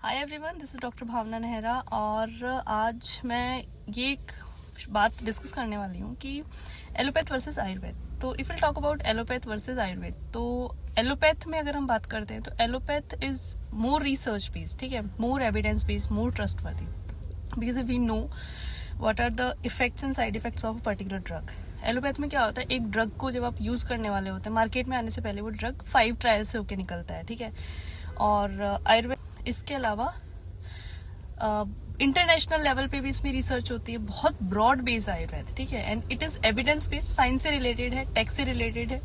Hi everyone, this is doctor Bhawna Nehra और आज मैं ये एक बात डिस्कस करने वाली हूँ कि एलोपैथ वर्सेस आयुर्वेद। तो if will talk about allopath versus Ayurveda, तो एलोपैथ में अगर हम बात करते हैं तो allopath is more research based, ठीक है, more evidence based, more trustworthy, because we know what are the effects and side effects of a particular drug. Allopath में क्या होता है, एक ड्रग को जब आप यूज करने वाले होते हैं, मार्केट में आने से पहले वो ड्रग 5 ट्रायल से होके निकलता है, ठीक है। और आयुर्वेद इसके अलावा इंटरनेशनल लेवल पे भी इसमें रिसर्च होती है, बहुत ब्रॉड बेस्ड आयुर्वेद, ठीक है, and it is evidence based, science से रिलेटेड है, टेक से रिलेटेड है।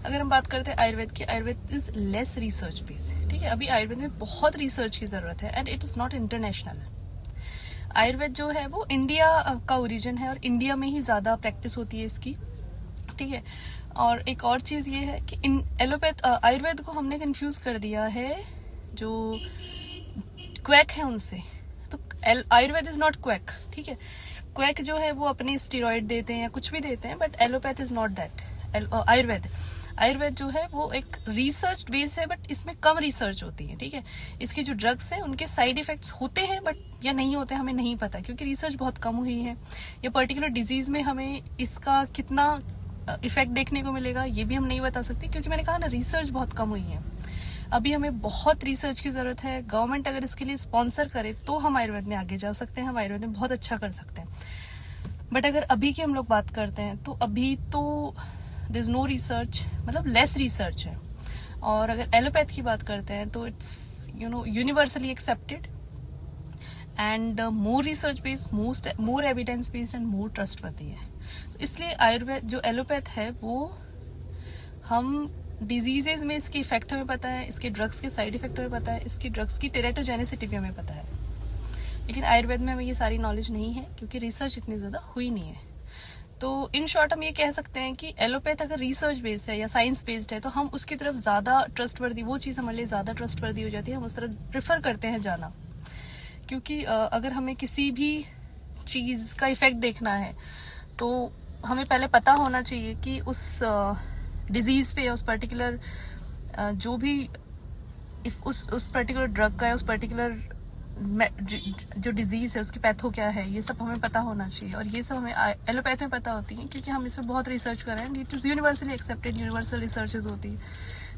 अगर हम बात करते हैं आयुर्वेद की, Ayurveda is less research based, ठीक है। अभी आयुर्वेद में बहुत रिसर्च की जरूरत है and it is not international. Ayurveda जो है वो इंडिया का ओरिजिन है और इंडिया में ही ज्यादा प्रैक्टिस होती है इसकी, ठीक है। और एक और चीज ये है कि इन एलोपैथ आयुर्वेद को हमने कंफ्यूज कर दिया है जो क्वैक है उनसे। तो आयुर्वेद इज नॉट क्वैक, ठीक है। क्वैक जो है वो अपने स्टीरॉइड देते हैं या कुछ भी देते हैं, but allopath is not that. Ayurveda जो है वो एक रिसर्च बेस है, बट इसमें कम रिसर्च होती है, ठीक है। इसकी जो ड्रग्स है उनके साइड इफेक्ट्स होते हैं बट या नहीं होते हमें नहीं पता, क्योंकि रिसर्च बहुत कम हुई है। या पर्टिकुलर डिजीज में हमें इसका कितना इफेक्ट देखने को मिलेगा ये भी हम नहीं बता सकते, क्योंकि मैंने कहा ना, रिसर्च बहुत कम हुई है। अभी हमें बहुत रिसर्च की जरूरत है। गवर्नमेंट अगर इसके लिए स्पॉन्सर करे तो हम आयुर्वेद में आगे जा सकते हैं, हम आयुर्वेद में बहुत अच्छा कर सकते हैं। बट अगर अभी की हम लोग बात करते हैं तो अभी तो देयर इज नो रिसर्च, मतलब लेस रिसर्च है। और अगर एलोपैथ की बात करते हैं तो it's universally accepted and more research based, more evidence based and more trustworthy है। तो इसलिए आयुर्वेद जो एलोपैथ है वो हम डिजीजेज में इसके इफेक्ट हमें पता है, इसके ड्रग्स के साइड इफेक्ट हमें पता है, इसकी ड्रग्स की टेरेटोजेनिसिटी भी हमें पता है। लेकिन आयुर्वेद में हमें ये सारी नॉलेज नहीं है क्योंकि रिसर्च इतनी ज्यादा हुई नहीं है। तो इन शॉर्ट हम ये कह सकते हैं कि एलोपैथ अगर रिसर्च बेस्ड है या साइंस बेस्ड है तो हम उसकी तरफ ज्यादा ट्रस्टवर्दी, वो चीज हमारे लिए ज्यादा ट्रस्टवर्दी हो जाती है, हम उस तरफ प्रेफर करते हैं जाना। क्योंकि अगर हमें किसी भी चीज का इफेक्ट देखना है तो हमें पहले पता होना चाहिए कि उस डिजीज पे या उस पर्टिकुलर जो भी उस पर्टिकुलर ड्रग का या उस पर्टिकुलर जो डिजीज है उसकी पैथो क्या है, ये सब हमें पता होना चाहिए। और ये सब हमें एलोपैथ में पता होती है क्योंकि हम इसमें बहुत रिसर्च कर रहे हैं, it is universally accepted, universal researches होती है।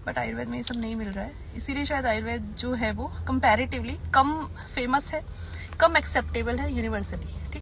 बट आयुर्वेद में ये सब नहीं मिल रहा है, इसीलिए शायद आयुर्वेद जो है वो कंपैरेटिवली कम फेमस है, कम एक्सेप्टेबल है यूनिवर्सली, ठीक।